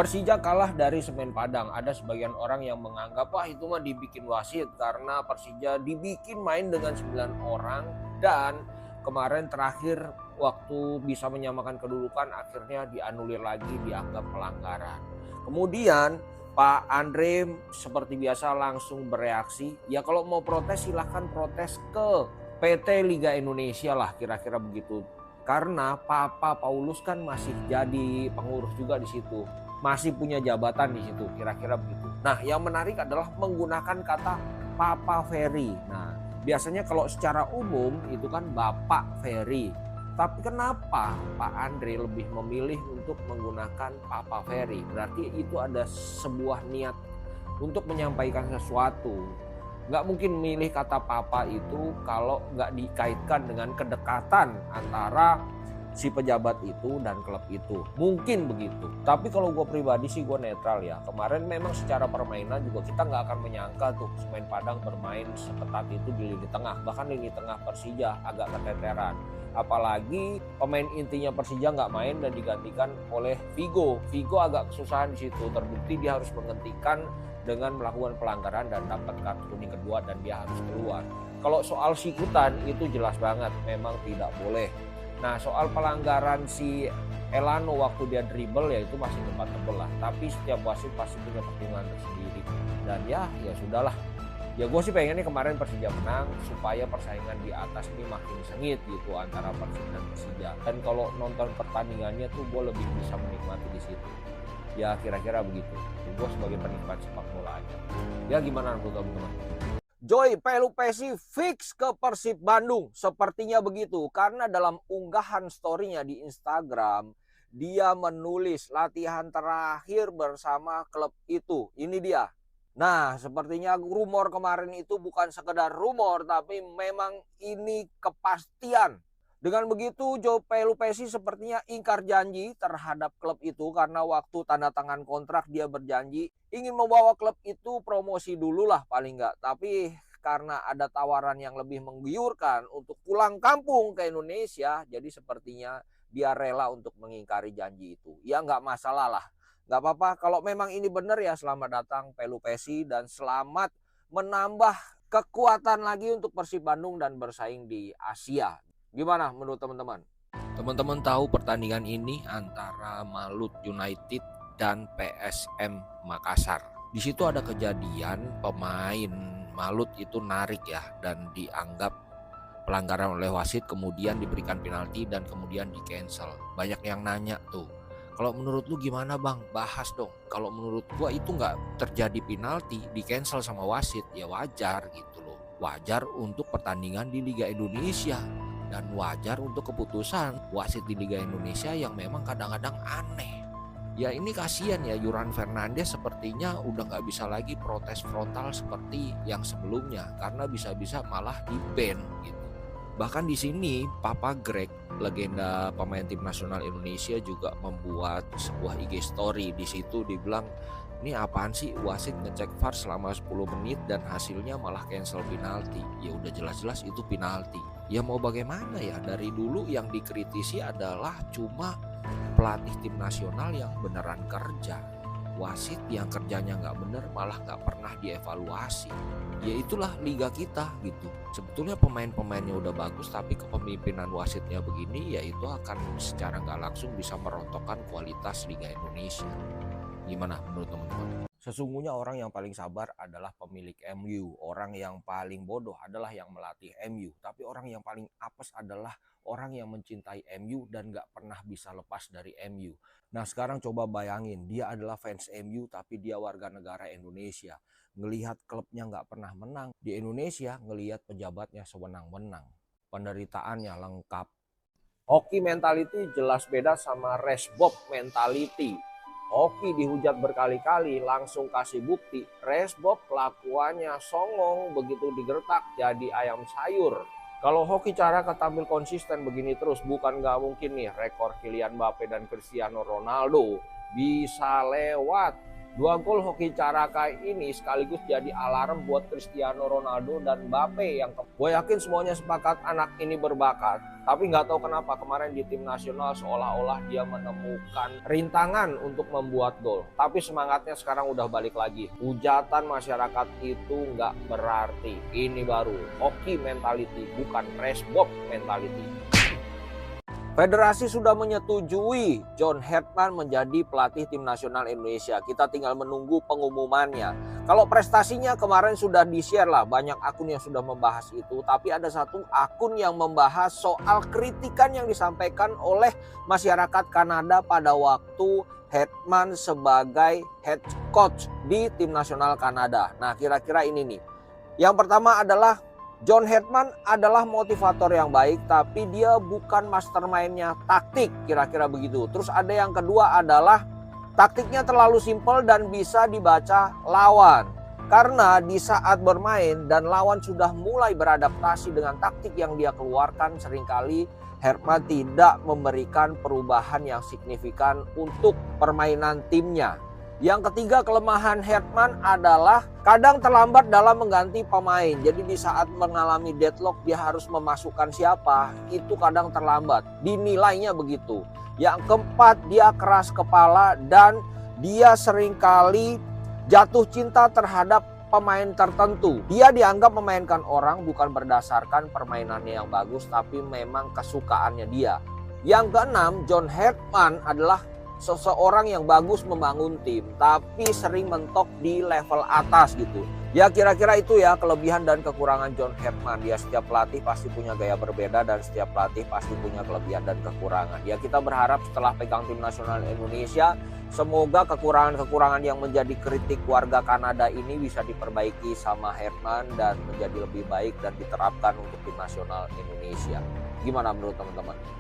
Persija kalah dari Semen Padang. Ada sebagian orang yang menganggap wah itu mah dibikin wasit karena Persija dibikin main dengan 9 orang dan kemarin terakhir waktu bisa menyamakan kedudukan akhirnya dianulir lagi, dianggap pelanggaran. Kemudian Pak Andre seperti biasa langsung bereaksi, ya kalau mau protes silahkan protes ke PT Liga Indonesia lah, kira-kira begitu. Karena Papa Paulus kan masih jadi pengurus juga di situ, masih punya jabatan di situ, kira-kira begitu. Nah, yang menarik adalah menggunakan kata Papa Ferry. Nah, biasanya kalau secara umum itu kan Bapak Ferry. Tapi kenapa Pak Andre lebih memilih untuk menggunakan Papa Ferry? Berarti itu ada sebuah niat untuk menyampaikan sesuatu. Nggak mungkin milih kata papa itu kalau nggak dikaitkan dengan kedekatan antara si pejabat itu dan klub itu. Mungkin begitu. Tapi kalau gue pribadi sih gue netral ya. Kemarin memang secara permainan juga kita nggak akan menyangka tuh Semen Padang bermain seketat itu di lini tengah. Bahkan lini tengah Persija agak keteteran. Apalagi pemain intinya Persija nggak main dan digantikan oleh Vigo. Vigo agak kesusahan di situ. Terbukti dia harus menghentikan dengan melakukan pelanggaran dan dapat kartu kuning kedua dan dia harus keluar. Kalau soal sikutan itu jelas banget memang tidak boleh. Nah, soal pelanggaran si Elano waktu dia dribble ya itu masih debatable lah. Tapi setiap wasit pasti punya pertimbangan tersendiri. Dan ya sudahlah. Ya gue sih pengennya kemarin Persija menang supaya persaingan di atas ini makin sengit gitu antara Persib dan Persija. Dan kalau nonton pertandingannya tuh gue lebih bisa menikmati di situ. Ya kira-kira begitu. Gue sebagai penikmat sepak bola aja. Ya gimana menurut teman-teman? Joy Pelupesi fix ke Persib Bandung. Sepertinya begitu. Karena dalam unggahan story-nya di Instagram, dia menulis latihan terakhir bersama klub itu. Ini dia. Nah, sepertinya rumor kemarin itu bukan sekedar rumor, tapi memang ini kepastian. Dengan begitu, Joe Pelupesi sepertinya ingkar janji terhadap klub itu karena waktu tanda tangan kontrak dia berjanji ingin membawa klub itu promosi dulu lah paling enggak. Tapi karena ada tawaran yang lebih menggiurkan untuk pulang kampung ke Indonesia, jadi sepertinya dia rela untuk mengingkari janji itu. Ya nggak masalah lah. Nggak apa-apa, kalau memang ini benar ya selamat datang Pelupesi dan selamat menambah kekuatan lagi untuk Persib Bandung dan bersaing di Asia. Gimana menurut teman-teman? Teman-teman tahu pertandingan ini antara Malut United dan PSM Makassar. Di situ ada kejadian pemain Malut itu narik ya dan dianggap pelanggaran oleh wasit, kemudian diberikan penalti dan kemudian di cancel. Banyak yang nanya tuh, kalau menurut lu gimana bang? Bahas dong. Kalau menurut gua itu nggak terjadi penalti, di cancel sama wasit, ya wajar gitu loh. Wajar untuk pertandingan di Liga Indonesia. Dan wajar untuk keputusan wasit di Liga Indonesia yang memang kadang-kadang aneh. Ya ini kasihan ya, Yuran Fernandes sepertinya udah nggak bisa lagi protes frontal seperti yang sebelumnya karena bisa-bisa malah di-ban gitu. Bahkan di sini Papa Greg, legenda pemain tim nasional Indonesia juga membuat sebuah IG story. Di situ dibilang, ini apaan sih wasit ngecek VAR selama 10 menit dan hasilnya malah cancel penalti. Ya udah jelas-jelas itu penalti. Ya mau bagaimana ya, dari dulu yang dikritisi adalah cuma pelatih tim nasional yang beneran kerja. Wasit yang kerjanya nggak bener malah nggak pernah dievaluasi. Ya itulah liga kita gitu. Sebetulnya pemain-pemainnya udah bagus tapi kepemimpinan wasitnya begini, ya itu akan secara nggak langsung bisa merontokkan kualitas Liga Indonesia. Gimana menurut teman-teman? Sesungguhnya orang yang paling sabar adalah pemilik MU. Orang yang paling bodoh adalah yang melatih MU. Tapi orang yang paling apes adalah orang yang mencintai MU dan gak pernah bisa lepas dari MU. Nah sekarang coba bayangin, dia adalah fans MU tapi dia warga negara Indonesia. Ngelihat klubnya gak pernah menang di Indonesia, ngelihat pejabatnya sewenang-wenang. Penderitaannya lengkap. Hoki mentality jelas beda sama resbob mentality. Hoki dihujat berkali-kali langsung kasih bukti. Resbob kelakuannya songong, begitu digertak jadi ayam sayur. Kalau Hoki cara tampil konsisten begini terus, bukan nggak mungkin nih rekor Kylian Mbappe dan Cristiano Ronaldo bisa lewat. Dua gol hoki Caraka ini sekaligus jadi alarm buat Cristiano Ronaldo dan Mbappe yang gue yakin semuanya sepakat anak ini berbakat. Tapi nggak tahu kenapa kemarin di tim nasional seolah-olah dia menemukan rintangan untuk membuat gol. Tapi semangatnya sekarang udah balik lagi. Hujatan masyarakat itu nggak berarti. Ini baru hoki mentality, bukan resbob mentality. Federasi sudah menyetujui John Herdman menjadi pelatih tim nasional Indonesia. Kita tinggal menunggu pengumumannya. Kalau prestasinya kemarin sudah di-share lah, banyak akun yang sudah membahas itu. Tapi ada satu akun yang membahas soal kritikan yang disampaikan oleh masyarakat Kanada pada waktu Herdman sebagai head coach di tim nasional Kanada. Nah, kira-kira ini nih. Yang pertama adalah John Herdman adalah motivator yang baik, tapi dia bukan mastermind-nya taktik, kira-kira begitu. Terus ada yang kedua adalah taktiknya terlalu simpel dan bisa dibaca lawan. Karena di saat bermain dan lawan sudah mulai beradaptasi dengan taktik yang dia keluarkan, seringkali Herdman tidak memberikan perubahan yang signifikan untuk permainan timnya. Yang ketiga, kelemahan Herdman adalah kadang terlambat dalam mengganti pemain. Jadi di saat mengalami deadlock dia harus memasukkan siapa, itu kadang terlambat. Dinilainya begitu. Yang keempat, dia keras kepala dan dia seringkali jatuh cinta terhadap pemain tertentu. Dia dianggap memainkan orang bukan berdasarkan permainannya yang bagus, tapi memang kesukaannya dia. Yang keenam, John Herdman adalah seseorang yang bagus membangun tim, tapi sering mentok di level atas gitu. Ya kira-kira itu ya kelebihan dan kekurangan John Herdman. Ya setiap pelatih pasti punya gaya berbeda dan setiap pelatih pasti punya kelebihan dan kekurangan. Ya kita berharap setelah pegang tim nasional Indonesia, semoga kekurangan-kekurangan yang menjadi kritik warga Kanada ini bisa diperbaiki sama Herdman dan menjadi lebih baik dan diterapkan untuk tim nasional Indonesia. Gimana menurut teman-teman?